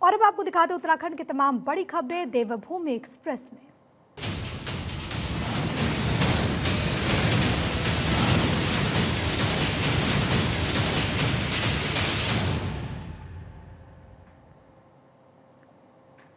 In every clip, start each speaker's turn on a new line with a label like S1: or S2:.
S1: और अब आपको दिखाते हैं उत्तराखंड की तमाम बड़ी खबरें देवभूमि एक्सप्रेस में।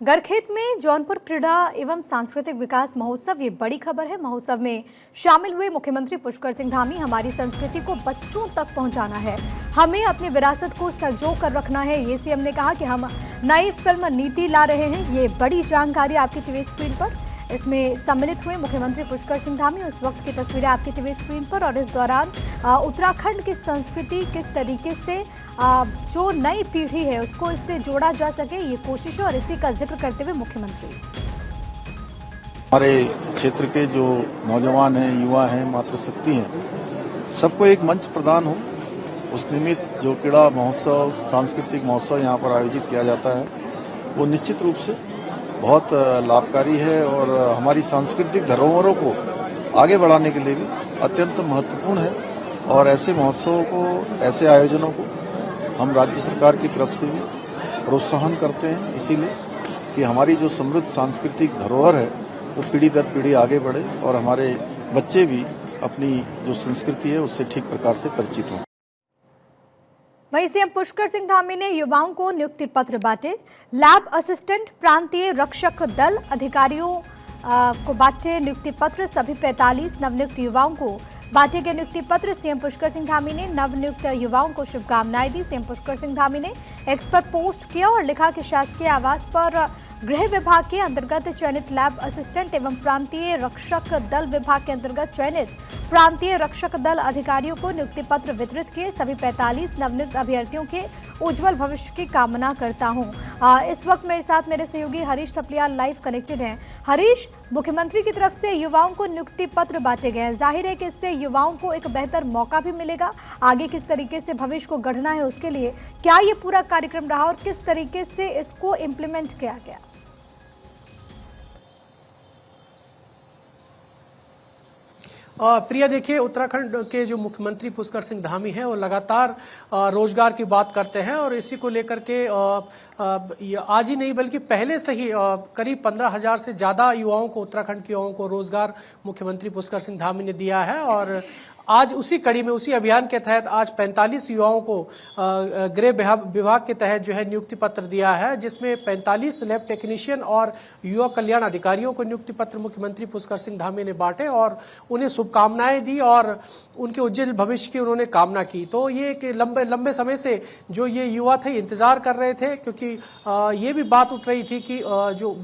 S1: गरखेत में जौनपुर क्रीड़ा एवं सांस्कृतिक विकास महोत्सव ये बड़ी खबर है। महोत्सव में शामिल हुए मुख्यमंत्री पुष्कर सिंह धामी, हमारी संस्कृति को बच्चों तक पहुंचाना है, हमें अपनी विरासत को संजो कर रखना है, ये सीएम ने कहा कि हम नई फिल्म नीति ला रहे हैं। ये बड़ी जानकारी आपकी टीवी स्क्रीन पर। इसमें सम्मिलित हुए मुख्यमंत्री पुष्कर सिंह धामी, उस वक्त की तस्वीरें आपकी टीवी स्क्रीन पर। और इस दौरान उत्तराखंड की संस्कृति किस तरीके से जो नई पीढ़ी है उसको इससे जोड़ा जा सके, ये कोशिश है और इसी का जिक्र करते हुए मुख्यमंत्री
S2: हमारे क्षेत्र के जो नौजवान हैं, युवा हैं, मातृशक्ति हैं, सबको एक मंच प्रदान हो, उस निमित्त जो क्रीड़ा महोत्सव, सांस्कृतिक महोत्सव यहाँ पर आयोजित किया जाता है वो निश्चित रूप से बहुत लाभकारी है और हमारी सांस्कृतिक धरोहरों को आगे बढ़ाने के लिए भी अत्यंत महत्वपूर्ण है। और ऐसे महोत्सवों को, ऐसे आयोजनों को हम राज्य सरकार की तरफ से भी प्रोत्साहन करते हैं, इसीलिए कि हमारी जो समृद्ध सांस्कृतिक धरोहर है वो पीढ़ी दर पीढ़ी आगे बढ़े और हमारे बच्चे भी अपनी जो संस्कृति है उससे ठीक प्रकार से परिचित हों।
S1: वहीं सीएम पुष्कर सिंह धामी ने युवाओं को नियुक्ति पत्र बांटे। लैब असिस्टेंट, प्रांतीय रक्षक दल अधिकारियों को बांटे नियुक्ति पत्र। सभी 45 नवनियुक्त युवाओं को बांटे गए नियुक्ति पत्र। सीएम पुष्कर सिंह धामी ने नवनियुक्त युवाओं को शुभकामनाएं दी। सीएम पुष्कर सिंह धामी ने एक्स पर पोस्ट किया और लिखा कि शासकीय आवास पर गृह विभाग के अंतर्गत चयनित लैब असिस्टेंट एवं प्रांतीय रक्षक दल विभाग के अंतर्गत चयनित प्रांतीय रक्षक दल अधिकारियों को नियुक्ति पत्र वितरित किए। सभी 45 नवनियुक्त अभ्यर्थियों के उज्जवल भविष्य की कामना करता हूं। इस वक्त मेरे साथ मेरे सहयोगी हरीश थपलियाल लाइव कनेक्टेड हैं। हरीश, मुख्यमंत्री की तरफ से युवाओं को नियुक्ति पत्र बांटे गए हैं, जाहिर है कि इससे युवाओं को एक बेहतर मौका भी मिलेगा। आगे किस तरीके से भविष्य को गढ़ना है उसके लिए क्या ये पूरा कार्यक्रम रहा और किस तरीके से इसको इम्प्लीमेंट किया गया?
S3: प्रिया, देखिए, उत्तराखंड के जो मुख्यमंत्री पुष्कर सिंह धामी हैं वो लगातार रोजगार की बात करते हैं और इसी को लेकर के आज ही नहीं बल्कि पहले से ही करीब 15,000 से ज्यादा युवाओं को, उत्तराखंड के युवाओं को रोजगार मुख्यमंत्री पुष्कर सिंह धामी ने दिया है। और आज उसी कड़ी में, उसी अभियान के तहत आज 45 युवाओं को गृह विभाग के तहत जो है नियुक्ति पत्र दिया है, जिसमें 45 लैब टेक्नीशियन और युवा कल्याण अधिकारियों को नियुक्ति पत्र मुख्यमंत्री पुष्कर सिंह धामी ने बांटे और उन्हें शुभकामनाएं दी और उनके उज्जवल भविष्य की उन्होंने कामना की। तो ये एक लंबे समय से जो ये युवा थे इंतजार कर रहे थे, क्योंकि ये भी बात उठ रही थी कि जो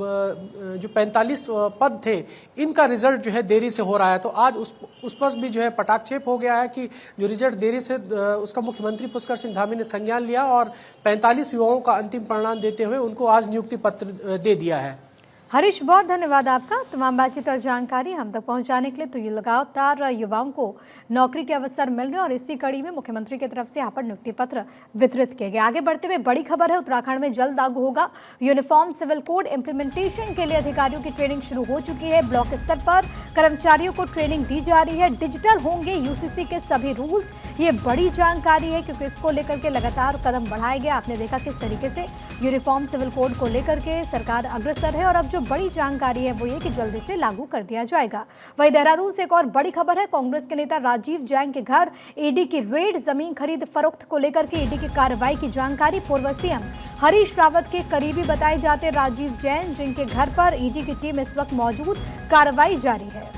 S3: 45 पद थे इनका रिजल्ट जो है देरी से हो रहा है। तो आज उस पर भी जो है पटाक्षेप हो गया है कि जो रिजल्ट देरी से उसका मुख्यमंत्री पुष्कर सिंह धामी ने संज्ञान लिया और 45 युवाओं का अंतिम परिणाम देते हुए उनको आज नियुक्ति पत्र दे दिया है।
S1: हरीश, बहुत धन्यवाद आपका तमाम बातचीत और जानकारी हम तक पहुंचाने के लिए। तो ये लगातार युवाओं को नौकरी के अवसर मिल रहे हैं और इसी कड़ी में मुख्यमंत्री की तरफ से यहाँ पर नियुक्ति पत्र वितरित किए गए। आगे बढ़ते हुए बड़ी खबर है, उत्तराखंड में जल्द लागू होगा यूनिफॉर्म सिविल कोड। इंप्लीमेंटेशन के लिए अधिकारियों की ट्रेनिंग शुरू हो चुकी है। ब्लॉक स्तर पर कर्मचारियों को ट्रेनिंग दी जा रही है। डिजिटल होंगे यूसीसी के सभी रूल्स। ये बड़ी जानकारी है क्योंकि इसको लेकर के लगातार कदम बढ़ाए गए। आपने देखा किस तरीके से यूनिफॉर्म सिविल कोड को लेकर के सरकार अग्रसर है और अब जो बड़ी जानकारी है वो ये कि जल्दी से लागू कर दिया जाएगा। वहीं देहरादून से एक और बड़ी खबर है, कांग्रेस के नेता राजीव जैन के घर ईडी की रेड। जमीन खरीद फरोख्त को लेकर के ईडी की कार्रवाई की जानकारी। पूर्व सीएम हरीश रावत के करीबी बताए जाते राजीव जैन, जिनके घर पर ईडी की टीम इस वक्त मौजूद, कार्रवाई जारी है।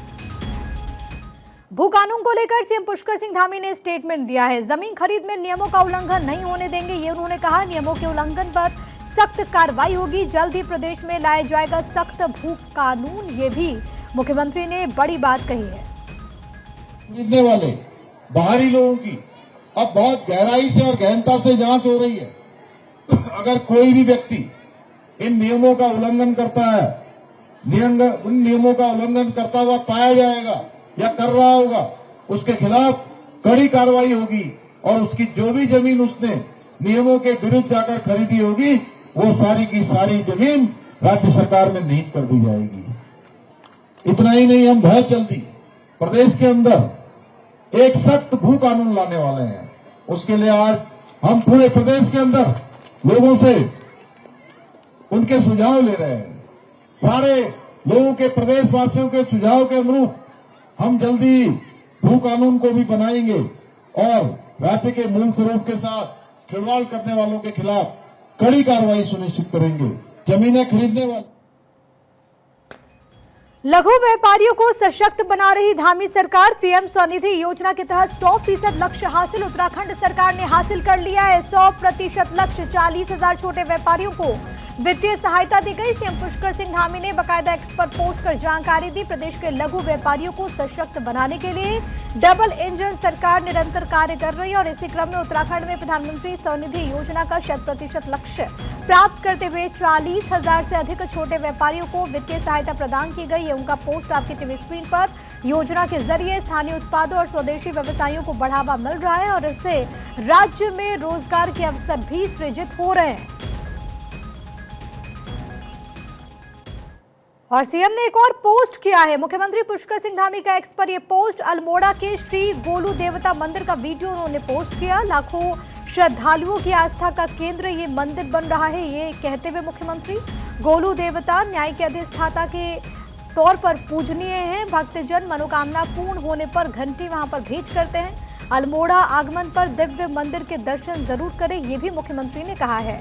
S1: भू कानून को लेकर सीएम पुष्कर सिंह धामी ने स्टेटमेंट दिया है। जमीन खरीद में नियमों का उल्लंघन नहीं होने देंगे, ये उन्होंने कहा। नियमों के उल्लंघन पर सख्त कार्रवाई होगी। जल्द ही प्रदेश में लाया जाएगा सख्त भू कानून, ये भी मुख्यमंत्री ने बड़ी बात कही है।
S4: खरीदने वाले बाहरी लोगों की अब बहुत गहराई से और गहनता से जांच हो रही है। अगर कोई भी व्यक्ति इन नियमों का उल्लंघन करता है, उन नियमों का उल्लंघन करता हुआ पाया जाएगा या कर रहा होगा, उसके खिलाफ कड़ी कार्रवाई होगी और उसकी जो भी जमीन उसने नियमों के विरुद्ध जाकर खरीदी होगी वो सारी की सारी जमीन राज्य सरकार में निहित कर दी जाएगी। इतना ही नहीं, हम बहुत जल्दी प्रदेश के अंदर एक सख्त भू कानून लाने वाले हैं। उसके लिए आज हम पूरे प्रदेश के अंदर लोगों से उनके सुझाव ले रहे हैं। सारे लोगों के, प्रदेशवासियों के सुझाव के अनुरूप हम जल्दी भू कानून को भी बनाएंगे और राज्य के मूल स्वरूप के साथ खिलवाड़ करने वालों के खिलाफ कड़ी कार्रवाई सुनिश्चित करेंगे। जमीनें खरीदने वाले
S1: लघु व्यापारियों को सशक्त बना रही धामी सरकार। पीएम स्वनिधि योजना के तहत 100% लक्ष्य हासिल उत्तराखंड सरकार ने हासिल कर लिया है। 100% लक्ष्य, 40,000 छोटे व्यापारियों को वित्तीय सहायता दी गई। सीएम पुष्कर सिंह धामी ने बाकायदा एक्सपर्ट पोस्ट कर जानकारी दी। प्रदेश के लघु व्यापारियों को सशक्त बनाने के लिए डबल इंजन सरकार निरंतर कार्य कर रही है और इसी क्रम में उत्तराखंड में प्रधानमंत्री स्वनिधि योजना का 100% लक्ष्य प्राप्त करते हुए 40,000 से अधिक छोटे व्यापारियों को वित्तीय सहायता प्रदान की गई है। उनका पोस्ट आपकी टीवी स्क्रीन पर। योजना के जरिए स्थानीय उत्पादों और स्वदेशी व्यवसायों को बढ़ावा मिल रहा है और इससे राज्य में रोजगार के अवसर भी सृजित हो रहे हैं। और सीएम ने एक और पोस्ट किया है। मुख्यमंत्री पुष्कर सिंह धामी का एक्स पर यह पोस्ट। अल्मोड़ा के श्री गोलू देवता मंदिर का वीडियो उन्होंने पोस्ट किया। लाखों श्रद्धालुओं की आस्था का केंद्र ये मंदिर बन रहा है, ये कहते हुए मुख्यमंत्री गोलू देवता न्याय के अधिष्ठाता के तौर पर पूजनीय हैं। भक्तजन मनोकामना पूर्ण होने पर घंटी वहां पर भेंट करते हैं। अल्मोड़ा आगमन पर दिव्य मंदिर के दर्शन जरूर करें, ये भी मुख्यमंत्री ने कहा है।